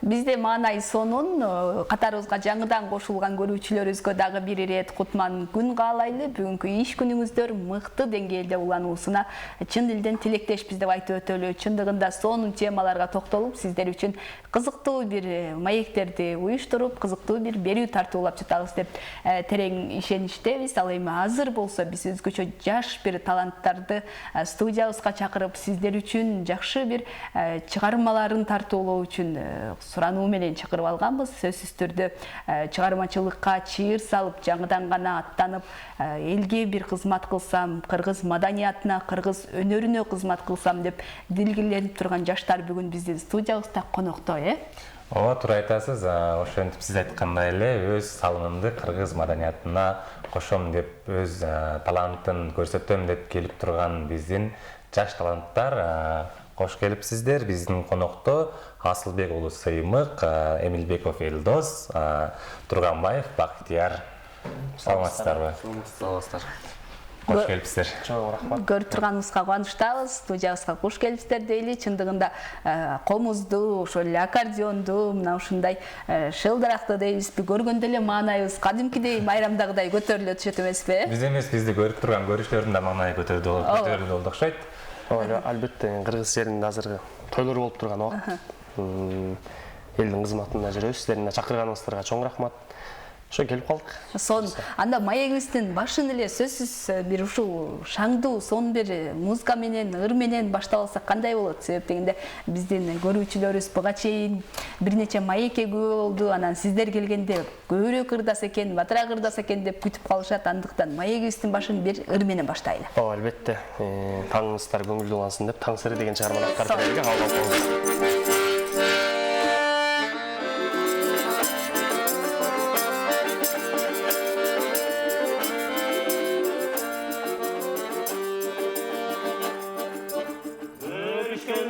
Бизде маанай сонун катарыбызга жаңыдан кошулган көрүүчүлөрүбүзгө дагы бир ирет кутман күн каалайлы. Бүгүнкү иш күнүңүздөр мыкты деңгээлде улануусуна чын элден тилектешпиз деп айтып өтөлү. Чындыгында сонун темаларга токтолуп, сиздер үчүн кызыктуу бир маектерди уюштуруп, кызыктуу бир берүү тартуулап жатабыз деп терең ишеничтебиз. Ал эми азыр болсо биз өзгөчө жаш бир таланттарды студиябызга чакырып, сиздер үчүн жакшы бир чыгармаларын тартуулоо үчүн сурануу менен чакырып алганбыз. Сөзсүз түрдө чыгармачылыкка чыйыр салып, жаңыдан гана аттанып, элге бир кызмат кылсам, кыргыз маданиятына, кыргыз өнөрүнө кызмат кылсам деп дилгирленип турган жаштар бүгүн биздин студиябызда конокто, Ооба, туура айтасыз. Ошентип сиз айткандай эле өз салымымды кыргыз маданиятына кошом деп, өз талантын көрсөтөм деп келип турган биздин жаш таланттар кош келипсиздер. Биздин конокто Асылбек уулу Сыймык, Эмилбеков Элдос, Турганбаев Бактияр. Саламатсыздарбы? Саламатсыздар. Кош келипсиздер. Чоң рахмат. Көрүп турганыбызга кубанычтабыз. Студиябызга кош келипсиздер дейли. Чындыгында комузду, ошол эле аккордеонду, мына ушундай шылдыракты дейбизби, көргөндө эле маанайыбыз кадимкидей майрамдагыдай көтөрүлө түшөт эмеспи? Биз эмес, бизди көрүп турган көрүүчүлөрдүн да маанайы көтөрүлдү болду окшойт. Ооба, албетте кыргыз жеринде азыркы тойлор болуп турган убакыт. Элдин кызматында жүрөбүз. Сиздердин чакырганыңыздарга чоң рахмат. Ошо келип калдык. Анда маегибиздин башын эле сөзсүз бир ушул шаңдуу сонун бир музыка менен, ыр менен баштап алсак кандай болот? Себеп дегенде биздин көрүүчүлөрүбүз буга чейин бир нече маекке күбө болду. Анан сиздер келгенде көбүрөөк ырдаса экен, батыраак ырдаса экен деп күтүп калышат. Андыктан маегибиздин башын бир ыр менен баштайлы. Ооба, албетте. Таңыңыздар көңүлдүү улансын деп, Таң сыры деген чыгарманы аткарып берелиге кабыл алыңыз.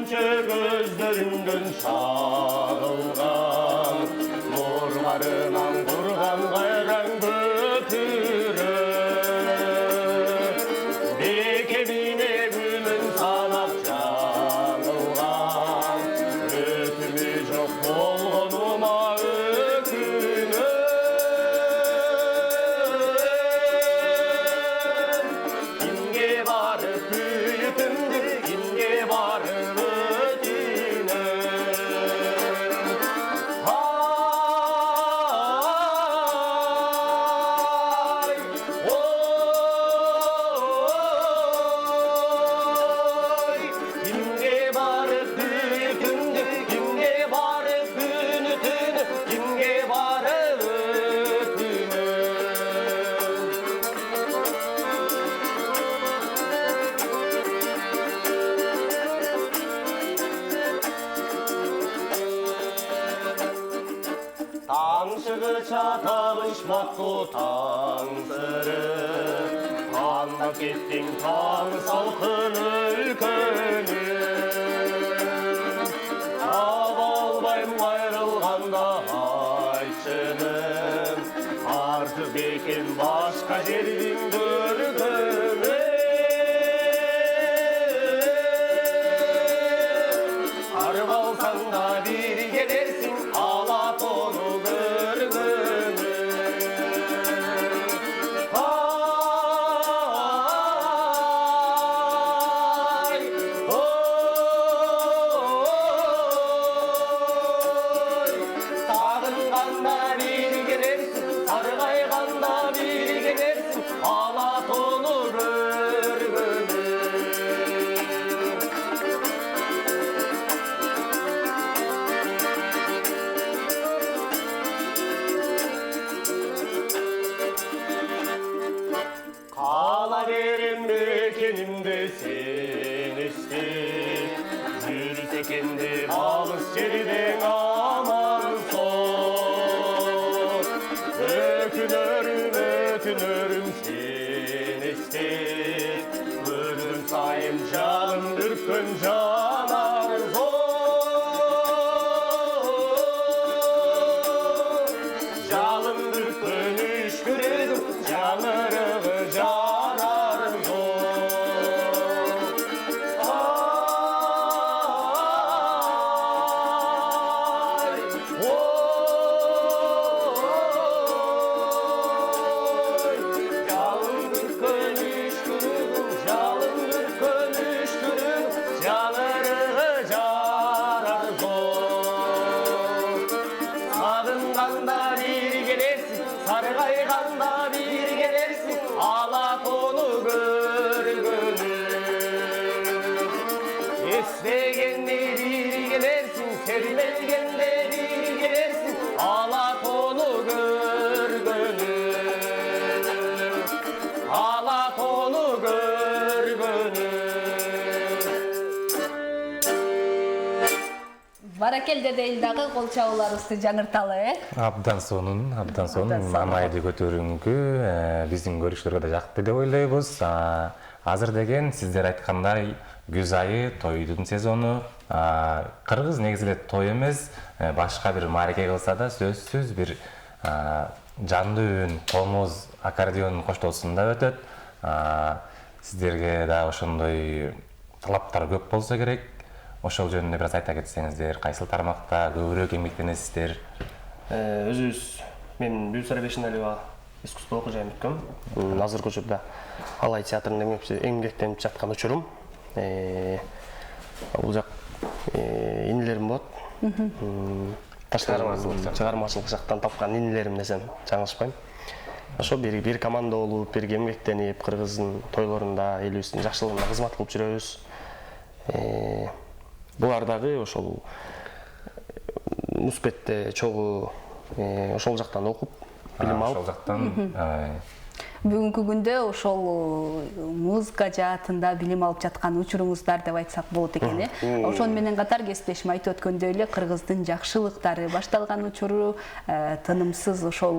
Gözlerinden şağılgan, nurlarından vurgan gayran götürü. Bekemine gülün sanap canılgan, ötümü çok bolğunuma ökünü. Kimge barıp büyütündü, kimge barıp Çatavışmaktu taң sırı, anla kettin taң salkın ülkönü. Abalbayım ayrılganda ayçınım, artık ekin başka жердин көргөнү. Arıp alsan da bir gelirsin, alat onu görgönü. Sen iste, yürüseken de alız yerden aman son. Ötünörüm sen iste, gördüm sayım canım ürkün canar zor. Canım ürkün üşkürdüm, canırığı canar zor. жашаганда бир келерсиң алатоону көргөнү эстегенде бир келерсиң сермелгенде бир келерсиң алатоону көргөнү алатоону көргөнү Баракел деде дагы кол чабууларыбызды жаңырталы, Абдан сонун мамайды көтөрүнгү биздин көрүүчүлөргө да жакты деп ойлойбуз. Азыр деген сиздер айткандай күз айы тойдун сезону. Кыргыз негизи эле той эмес, башка бир маареке кылса да сөзсүз бир жандуу үн, комуз, аккордеон коштоосунда өтөт. Сиздерге да ошондой талаптар көп болсо керек. Ошол жөнүндө бир аз айта кетсеңиздер, кайсыл тармакта көбүрөөк эмгектенесиздер? Өзүбүз мен Бүйсара Бешеналиева искусство окуу жайын бүткөм. Азыр көчөдө Алай театрында эмгектенип жаткан учурум. Бул жак инилерим болот. Чыгармачылык жактан тапкан инилерим десем жаңылышпайм. Ошо бир команда болуп, бирге эмгектенип, кыргыздын тойлорунда, элибиздин жакшылыгына кызмат кылып жүрөбүз. Булар дагы ошол Муспетте чогуу ошол жактан окуп, билим алып. Ошол жактан Бүгүнкү күндө ошол музыка жаатында билим алып жаткан учуруңуздар деп айтсак болот экен, Ошон менен катар кесиптешим айтып өткөндөй эле кыргыздын жакшылыктары башталган учуру тынымсыз ошол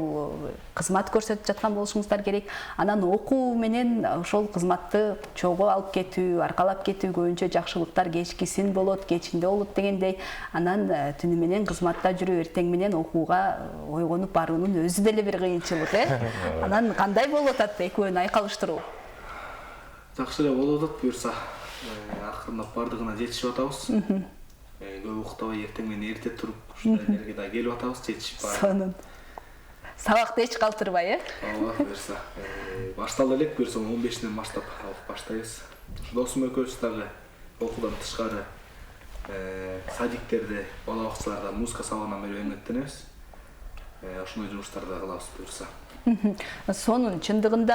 кызмат көрсөтүп жаткан болушуңуздар керек. Анан окуу менен ошол кызматты чогуу алып кетүү, аркалап кетүү көбүнчө жакшылыктар кечкисин болот, кечинде болот дегендей. Анан түнү менен кызматта жүрүп, эртең менен окууга ойгонуп баруунун өзү деле бир кыйынчылык, Анан кандай болот атат экөөнү айкалыштыруу? Жакшы эле болуп атат буюрса. Акырындап бардыгына жетишип атабыз. Көп уктабай эртең менен эрте туруп, ушундай нерге да келип атабыз, жетишип барып. Сонун. Сабакты эч калтырбай, Ооба, буюрса. Башталды элек буюрса 15-ден баштап баштайбыз. Досум экөөбүз дагы окуудан тышкары садиктерде, бала бакчаларда музыка сабагынан бери эмгектенебиз. Ошондой жумуштарды кылабыз буюрса. Сонун чындыгында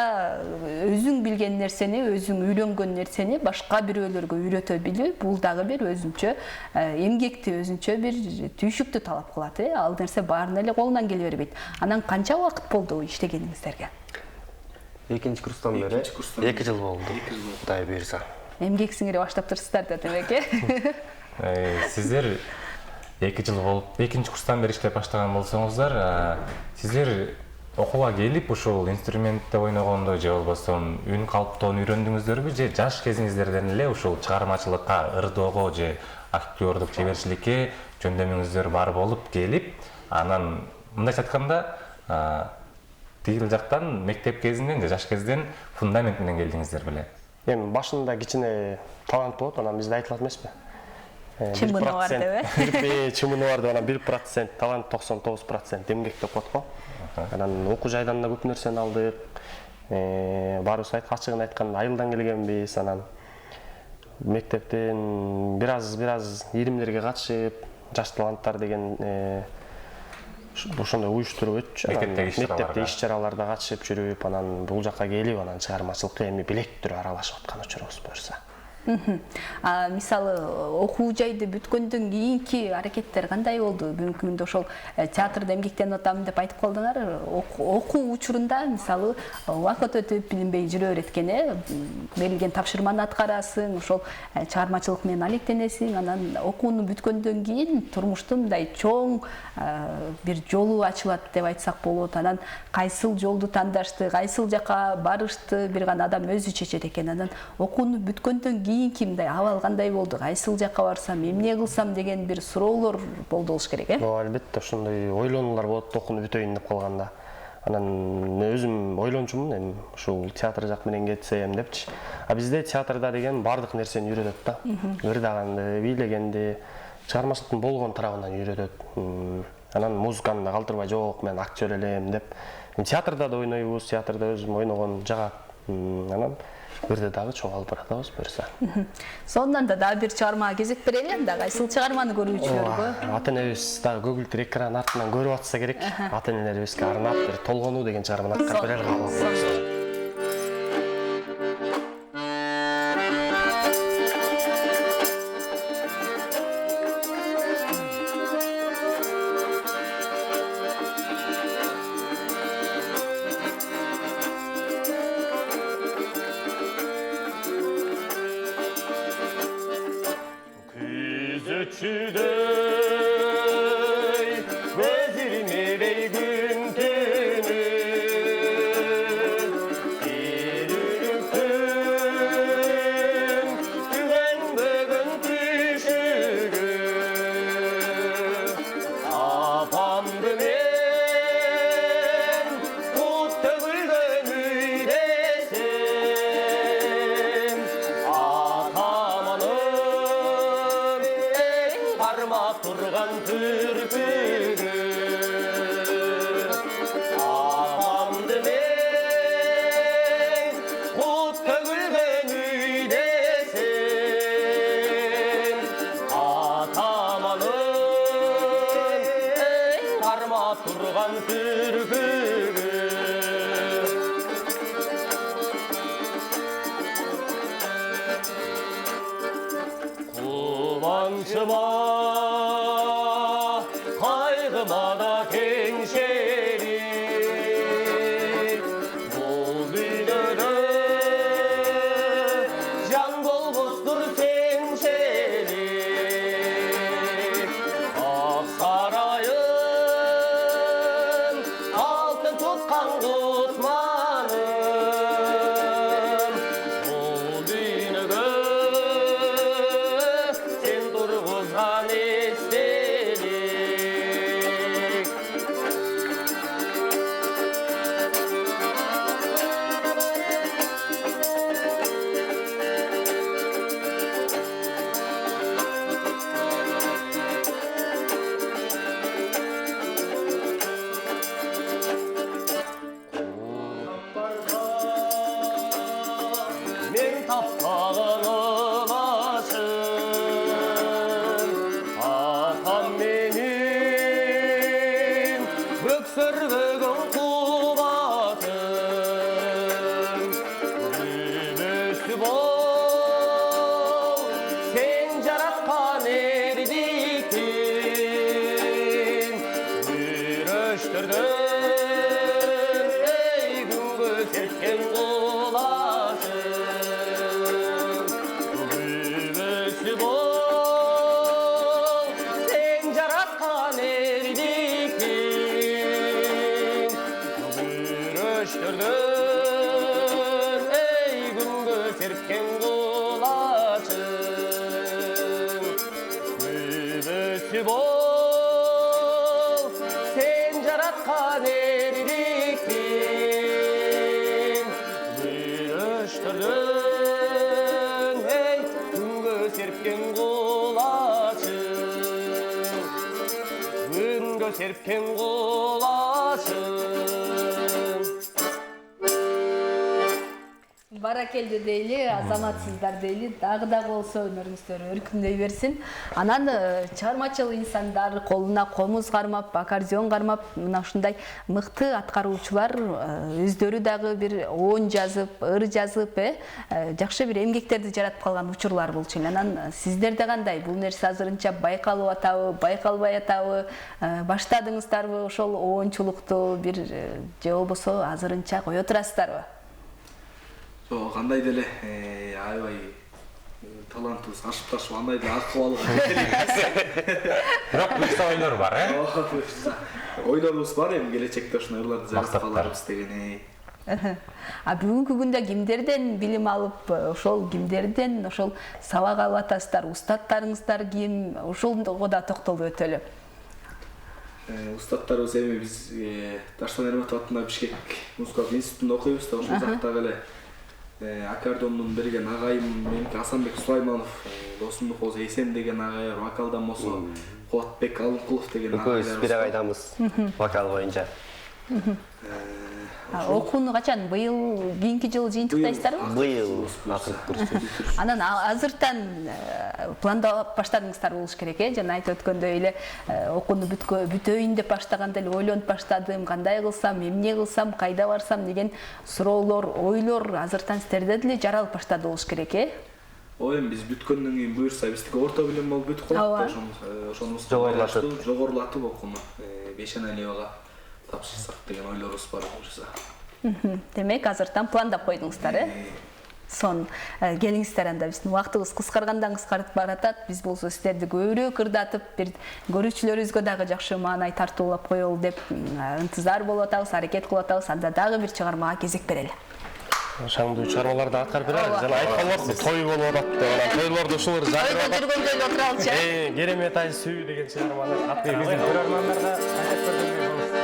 өзүң билген нерсени, өзүң үйрөнгөн нерсени башка бирөөлөргө үйрөтө билүү, бул дагы бир өзүнчө эмгекти, өзүнчө бир түйшүктү талап кылат, Ал нерсе баарына эле колунан келе бербейт. Анан канча убакыт болду иштегениңиздерге? Экинчи курстан бери 2 жыл болду. Кудай буйрса. Эмгек сиңири баштап турсуздар да демек, Сиздер 2 жыл болуп, экинчи курстан бери иштеп баштаган болсоңуздар, сиздер окууга келип ушул инструментте ойногондо же болбосо үн калыптоону үйрөндүңүздөрбү, же жаш кезиңиздерден эле ушул чыгармачылыкка, ырдоого же актёрдук чеберчиликке жөндөмүңүздөр бар болуп келип, анан мындайча айтканда тигил жактан мектеп кезинен же жаш кезден фундамент менен келдиңиздер беле? Эми башында кичине талант болот, анан бизде айтылат эмеспи? чымыны бар деп, Чымыны бар деп, анан 1% талант, 99% эмгек деп коет го. Анан окуу жайдан да көп нерсени алдык. Баарыбыз ачыгын айтканда айылдан келгенбиз, анан мектептен бир аз ийримдерге катышып, жаш таланттар деген ошондой уюштуруп өтчү. Мектепте иш-чараларда катышып жүрүп, анан бул жакка келип, анан чыгармачылыкка эми билектүү аралашып аткан учурубуз буюрса. Мисалы окуу жайды бүткөндөн кийинки аракеттер кандай болду? Бүгүнкү күндө ошол театрда эмгектенип атам деп айтып калдыңар. Окуу учурунда мисалы убакыт өтүп билинбей жүрө берет экен, берилген тапшырманы аткарасың, ошол чыгармачылык менен алектенесиң, анан окууну бүткөндөн кийин турмуштун мындай чоң бир жолу ачылат деп айтсак болот. Анан кайсыл жолду тандашты, кайсыл жака барышты бир гана адам өзү чечет экен. Анан окууну бүткөндөн кийинки мындай абал кандай болду? Кайсыл жака барсам, эмне кылсам деген бир суроолор болду болуш керек, Ооба, албетте ошондой ойлонуулар болот, окууну бүтөйүн деп калганда. Анан өзүм ойлончумун, эми ушул театр жак менен кетсем депчи. Бизде театрда деген бардык нерсени үйрөтөт да. Ырдаганды, бийлегенди, чыгармачылыктын болгон тарабынан үйрөтөт. Анан музыканы да калтырбай, жок, мен актер элем деп. Театрда да ойнойбуз, театрда өзүм ойногон жагат. Анан Бирде дагы чоң алып баратабыз буюрса. Сондан да бир чыгармага кезек берели анда. Кайсыл чыгарманы көрүүчүлөргө? Ата-энебиз дагы көгүлтүр экран артынан көрүп атса керек. Ата-энелерибизге арнап бир толгонуу деген чыгарманы аткарып берели калган. Küzüçüdey gözürmeli gün tünü Yürürüktüm güven bugün düşügü Apandı men kuttu gülgönü desem Atamanım Parmak turgan türkügü Apamdı men kuttu gülgönü desem Atamanım parmak turgan türkügü Kumançıma, kaygıma da tenşerik Bu dünyada can bolmuştur sençelik Ah sarayım, altın tutkan kutmanım Bu dünyada sen durguzgan estelik Men taptağını başım Atam benim Öksürgün kubatım Gümüşlü bol Sen yaratkan erdiktin Büröştürdün Ey güngü sertken kulasın Gümüşlü bol Sen yaratkan erdiktin Büröştürdün Ey güngü sertken kulasın Gümüşlü bol Sen yaratkan erdiktin Büröştürdün Ey güngü serpken kulaçın Güngü serpken kulaçın Баракелде дейли, азаматсыздар дейли, дагы да болсо өнөрүңүздөр өркүндөй берсин. Анан чыгармачыл инсандар колуна комуз кармап, аккордеон кармап, мына ушундай мыкты аткаруучулар өздөрү дагы бир оон жазып, ыр жазып, жакшы бир эмгектерди жаратып калган учурлар болчу. Анан сиздерде кандай? Бул нерсе азырынча байкалып атабы, байкалбай атабы? Баштадыңыздарбы ошол оончулукту бир же болбосо азырынча кое турасыздарбы? Кандай деле аябай талантыбыз ашып ташып андай деле акыбалы Бирок буюрса ойлор бар, ойлорубуз бар эми келечекте ушундай ырларды жазып каларбыз деген. А бүгүнкү күндө кимдерден билим алып, ошол кимдерден ошол сабак алып атасыздар, устаттарыңыздар ким? Ошолго да токтолуп өтөлү. Устаттарыбыз эми биз Таштан Эрметов атындагы Бишкек музыкалык институтунда окуйбуз да, ошол жактагы эле аккордеондун берген агайым меники Асанбек Сулайманов, досумдук болсо Эсен деген агайлар, вокалдан болсо Кубатбек Алыкулов деген агайлар. Экөөбүз бир агайдамыз вокал боюнча. Окууну качан? Быйыл кийинки жылы жыйынтыктайсыздарбы? Быйыл акырып көрсөтүп. Анан азыртан пландап баштадыңыздар болуш керек, жана айтып өткөндөй эле окууну бүтөйүн деп баштаганда эле ойлонуп баштадым, кандай кылсам, эмне кылсам, кайда барсам деген суроолор, ойлор азыртан сиздерде деле жаралып баштады болуш керек, Ой, биз бүткөндөн кийин буюрса биздики орто билим болуп бүтүп калат. Ошону жогорулатып окууну 5 левага тапшырсак деген ойлорубуз бар болушса. Демек, азыртан пландап койдуңуздар, Сон келиңиздер анда, биздин убактыбыз кыскаргандан кыскарып баратат. Биз болсо сиздерди көбүрөөк ырдатып, бир көрүүчүлөрүбүзгө дагы жакшы маанай тартуулап коелу деп ынтызар болуп атабыз, аракет кылып атабыз. Анда дагы бир чыгармага кезек берели. Шаңдуу чыгармаларды аткарып беребиз. Жана айтканбыз, той болуп атат деп. Тойлордо ушулар Тойдо жүргөндөй эле отуралычы. Керемет ай сүй деген чыгарманы аткарып Биздин көрөрмандарга айтып көргөндөй болуп.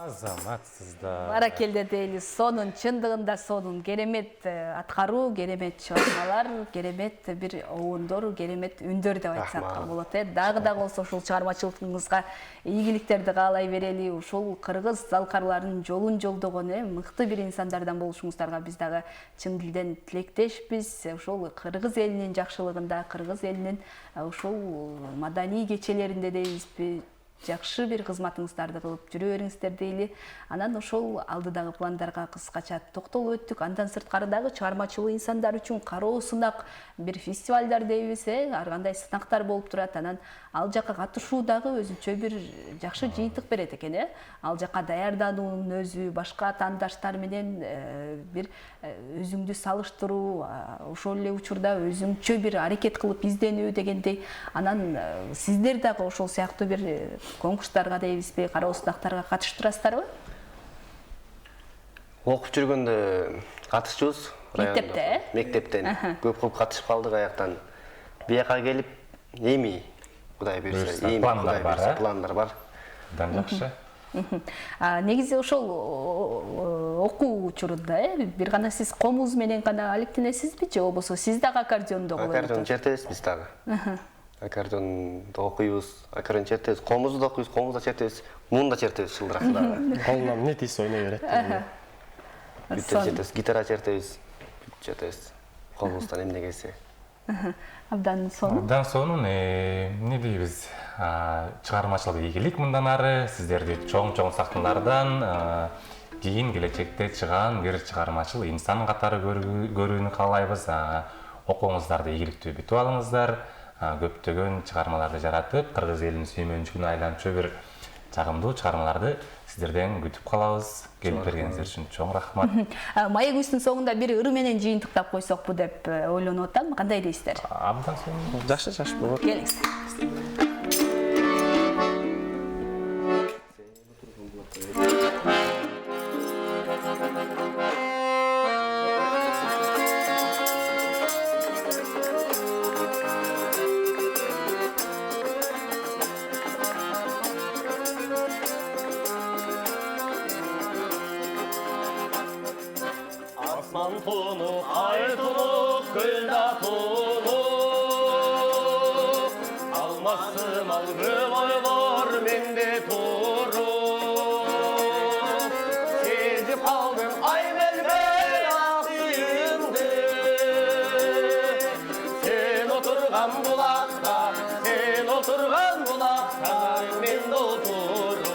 Азаматсыздар. Баракелде дейли. Сонун чындыгында сонун керемет аткаруу, керемет чыгармалар, керемет бир оундор, керемет үндөр деп айтсак болот. Дагы болсо ушул чыгармачылыгыңызга ийгиликтерди каалай берели. Ушул кыргыз залкарларынын жолун жолдогон мыкты бир инсандардан болушуңуздарга биз дагы чын дилден тилектешпиз. Ушул кыргыз элинин жакшылыгында, кыргыз элинин ушул маданий кечелеринде дейбизби, жакшы бир кызматыңыздарды кылып жүрө бериңиздер дейли. Анан ошол алдыдагы пландарга кыскача токтолуп өттүк. Андан сырткары дагы чыгармачылык инсандар үчүн кароо сынак бир фестивалдар дейбиз, ар кандай сынактар болуп турат. Анан ал жакка катышуу дагы өзүнчө бир жакшы жыйынтык берет экен, Ал жакка даярдануунун өзү, башка атаандаштар менен бир өзүңдү салыштыруу, ошол эле учурда өзүңчө бир аракет кылып изденүү дегендей. Анан сиздер дагы ошол сыяктуу бир конкурстарга дейбизби, кароо сынактарга катышып турасыздарбы? Окуп жүргөндө катышчубуз. Мектепте? Мектептен көп катышып калдык аяктан. Бияка келип, эми Кудай буйрса, эми пландар бар. Жакшы. Негизи ошол окуу учурунда бир гана сиз комуз менен гана алектенесизби, же болбосо сиз дагы аккордеондо колдоносузбу? Аккордеон чертебиз биз дагы. Аккордеондо окуйбуз, аккордеон чертебиз, комузду окуйбуз, комузда чертебиз, муунда чертебиз чылдыракты дагы. Колунан эмне тийсе ойной берет. Бүтө чертебиз, гитара чертебиз, чертебиз. Колубуздан эмне келсе. Абдан сонун. Абдан сонун эмне дейбиз? Чыгармачылык ийгилик мындан ары сиздерди чоң сахналардан кийин келечекте чыган бир чыгармачыл инсан катары көрүүнү каалайбыз. Окуңуздарды ийгиликтүү бүтүп алыңыздар. Көптөгөн чыгармаларды жаратып, кыргыз элинин сүймөнчүгүнө айланчу бир жагымдуу чыгармаларды сиздерден күтүп калабыз. Келип бергениңиздер үчүн чоң рахмат. Маегибиздин соңунда бир ыры менен жыйынтыктап койсокпу деп ойлонуп атам. Кандай дейсиздер? Абдан сонун. Жакшы болот. Келиңиз. Asman tunup, ay tunup, gölda tunup, almasım algı boylar mende turup. Sezip kaldım ay belbel aksıyımdı, sen oturgan bulakta mende oturup.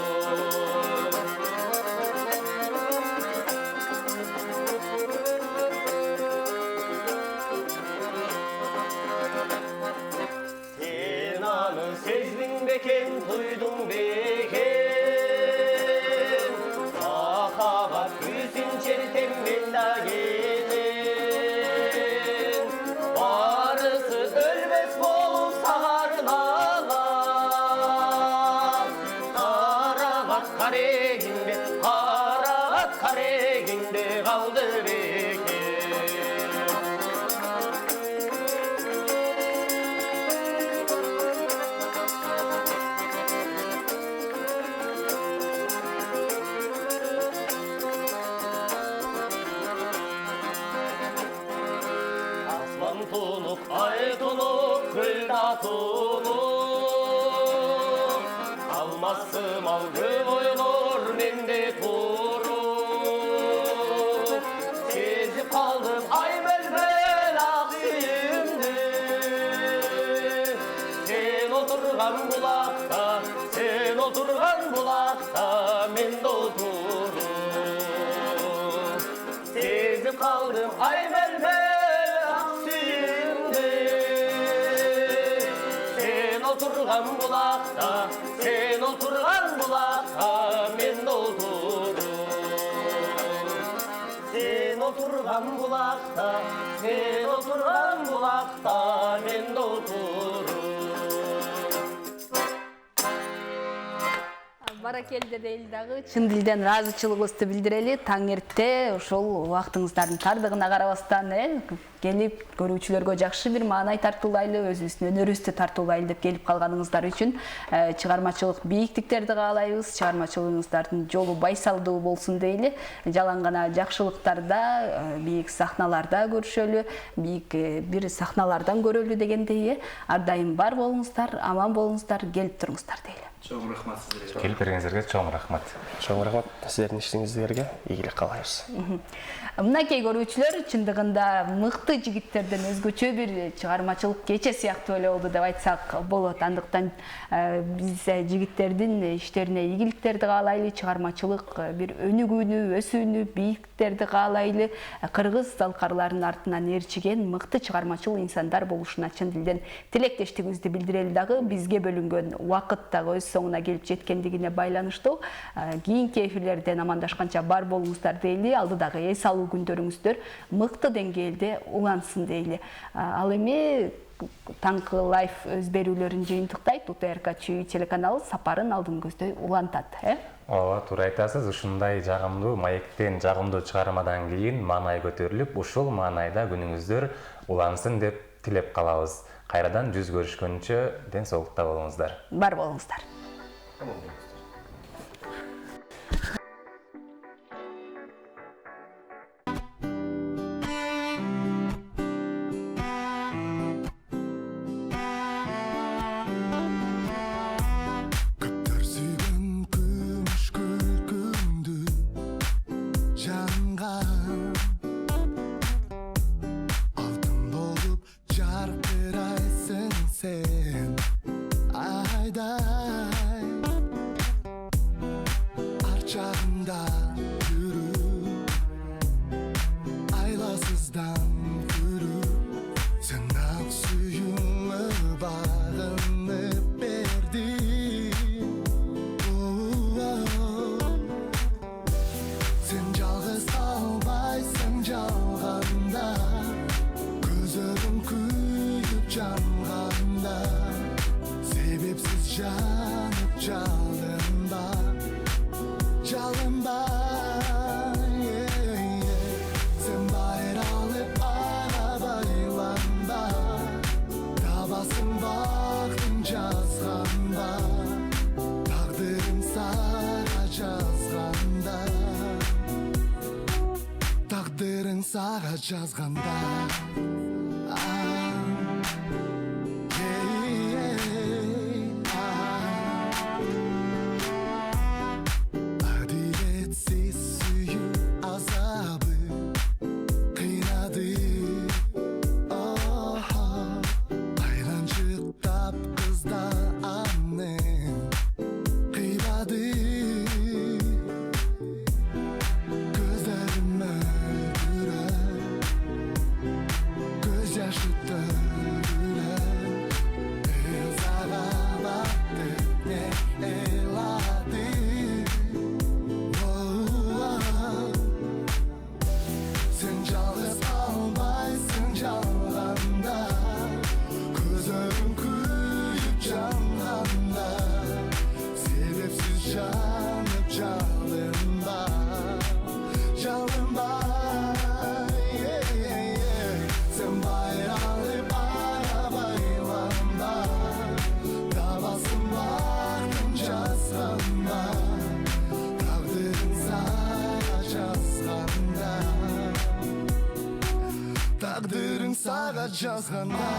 Sezdin beken, duydun beken, sakabat yüzün çeritem benda gelin. Varısı ölmez bol sağarınalar, karabat kareginde kaldı beken. Tunup, ay tunup, gülda tunup, almasım algı boyulur mende turup. Sezip kaldım ay belbel aksıyımdı, sen oturgan bulakta mende oturup. Sezip kaldım ay belbel oturgan bulakta men oturup. Sen oturgan bulakta men oturup. Баракелде дейли дагы чын дилден ыраазычылыгыбызды билдирели. Таң эрте ошол убактыңыздардын тардыгына карабастан келип көрүүчүлөргө жакшы бир маанай тартуулайлы, өзүбүздүн өнөрүбүздү тартуулайлы деп келип калганыңыздар үчүн чыгармачылык бийиктиктерди каалайбыз. Чыгармачылыгыңыздардын жолу байсалдуу болсун дейли. Жалаң гана жакшылыктарда, бийик сахналарда көрүшөлү, бийик бир сахналардан көрөлү дегендей. Ар дайым бар болуңуздар, аман болуңуздар, келип туруңуздар дейли. Чоң рахмат сиздерге. Келип бергениңизерге чоң рахмат. Чоң рахмат сиздердин иштериңиздерге ийгилик каалайбыз. Мынакей көрүүчүлөр, чындыгында мыкты жигиттерден өзгөчө бир чыгармачылык кече сыяктуу эле болду деп айтсак болот. Андыктан биз жигиттердин иштерине ийгиликтерди каалайлы, чыгармачылык бир өнүгүүнү, өсүүнү, бийиктерди каалайлы, кыргыз залкарларынын артынан ээрчиген мыкты чыгармачыл инсандар болушуна чын дилден тилектештигибизди билдирели дагы. Бизге бөлүнгөн убакыт дагы өз соңуна келип жеткендигине байланыштуу. Кийинки эфирлерден амандашканча бар болуңуздар дейли. Алдыдагы эс алуу күндөрүңүздөр мыкты деңгээлде улансын дейли. Ал эми таңкы лайф өз берүүлөрүн жыйынтыктайт. УТРК Чүй телеканалы сапарын алдын көздөй улантат. Ооба, туура айтасыз. Ушундай жагымдуу маектен, жагымдуу чыгармадан кийин маанай көтөрүлүп, ушул маанайда күнүңүздөр улансын деп тилеп калабыз. Кайрадан жүз көрүшкөнчө ден соолукта болуңуздар. Бар болуңуздар. Алтын болып жарқырап жайрайсың сен айдай арт жағында жүріп айласыздан көріп сен ақ сүйіңе бағынып бердің. Сен жалғыз қалмайсың жалғанда, көзің күйіп жанғанда, себепсіз жанып жалынба, жалынба. Сен байралып байланба, табасың бақтың жазғанда, тағдырың саға жазғанда, тағдырың саға жазғанда. Әділетсіз сүю азабы қинады, айраншықтап қызда анның қибады. Көздерім мөлдіріп, көз яшы төгіліп, ызаға батты не елады. Сен жалғыз қалмайсың жалғанда, көзің күйіп жанғанда, себепсіз жанып жалынба, жалынба. Сен байралып байланба, табасың бақтың жазғанда, тағдырың саға жазғанда, тағдырың саға жазғанда.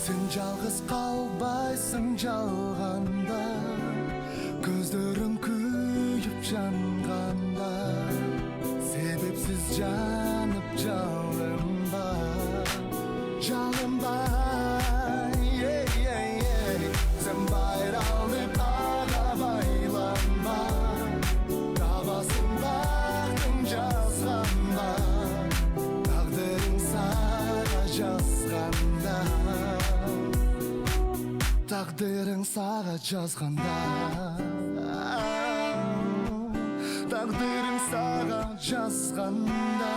Сен жалғыз қалбайсың жалғанда, көздерің күйіп жанғанда, себепсіз жанып жалынба, жалынба. Сен байралып байланба, табасың бақтың жазғанда, тағдырың саға жазғанда, тағдырың саға жазғанда, тағдырың саға жазғанда.